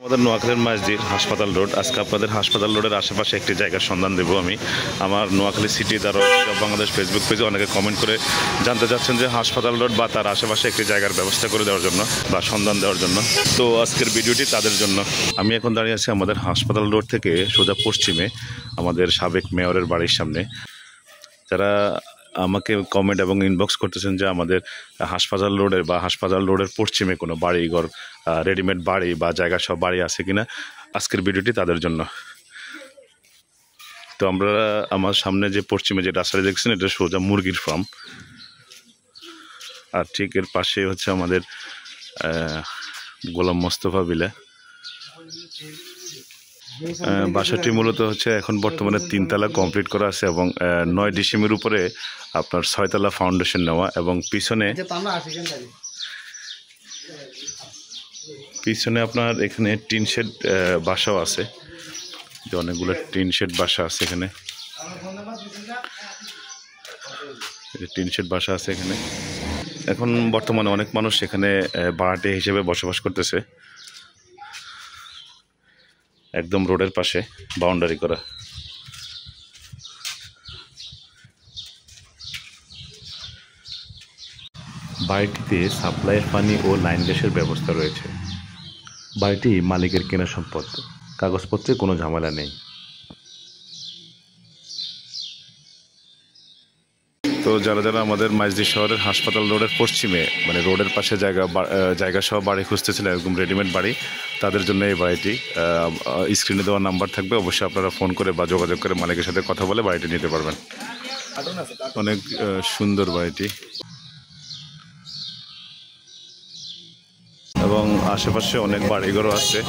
আমাদের নোয়াখালীর মাঝদির হাসপাতাল রোড। আজকে আপনাদের হাসপাতাল রোডের আশেপাশে একটি জায়গার সন্ধান দেবো আমি। আমার নোয়াখালী সিটি দ্বারা বাংলাদেশ ফেসবুক পেজে অনেকে কমেন্ট করে জানতে চাচ্ছেন যে হাসপাতাল রোড বা তার আশেপাশে একটি জায়গার ব্যবস্থা করে দেওয়ার জন্য বা সন্ধান দেওয়ার জন্য। তো আজকের ভিডিওটি তাদের জন্য। আমি এখন দাঁড়িয়ে আছি আমাদের হাসপাতাল রোড থেকে সোজা পশ্চিমে আমাদের সাবেক মেয়রের বাড়ির সামনে। যারা আমাকে কমেন্ট এবং ইনবক্স করতেছেন যে আমাদের হাসপাতাল রোডের বা হাসপাতাল রোডের পশ্চিমে কোনো বাড়িঘর, রেডিমেড বাড়ি বা জায়গা সব বাড়ি আছে কিনা, আজকের ভিডিওটি তাদের জন্য। তো আমরা আমার সামনে যে পশ্চিমে যে রাস্তাটি দেখছেন এটা সোজা মুরগির ফার্ম, আর ঠিক এর পাশে হচ্ছে আমাদের গোলাম মোস্তফা বিলা। বাসাটি মূলত হচ্ছে এখন বর্তমানে 3 তলা কমপ্লিট করা আছে এবং 9 ডিসেম্বরের উপরে আপনার 6 তলা ফাউন্ডেশন নেওয়া, এবং পিছনে আপনার এখানে টিন শেড বাসাও আছে, যে অনেকগুলো টিন শেড বাসা আছে এখানে, টিন শেড বাসা আছে এখানে। এখন বর্তমানে অনেক মানুষ এখানে ভাড়াটে হিসেবে বসবাস করতেছে, একদম রোডের পাশে বাউন্ডারি করা। বাড়িটিতে সাপ্লাইয়ের পানি ও লাইন গ্যাসের ব্যবস্থা রয়েছে। বাড়িটি মালিকের কেনা সম্পদ, কাগজপত্রে কোনো ঝামেলা নেই। তো যারা যারা আমাদের মাইজদি শহরের হাসপাতাল রোডের পশ্চিমে মানে রোডের পাশে জায়গা সহ বাড়ি খুঁজতেছিলেন, এরকম রেডিমেড বাড়ি, তাদের জন্য এই বাড়িটি। স্ক্রিনে দেওয়া নাম্বার থাকবে, অবশ্যই আপনারা ফোন করে বা যোগাযোগ করে মালিকের সাথে কথা বলে বাড়িটি নিতে পারবেন। অনেক সুন্দর বাড়িটি, এবং আশেপাশে অনেক বাড়িঘরও আছে।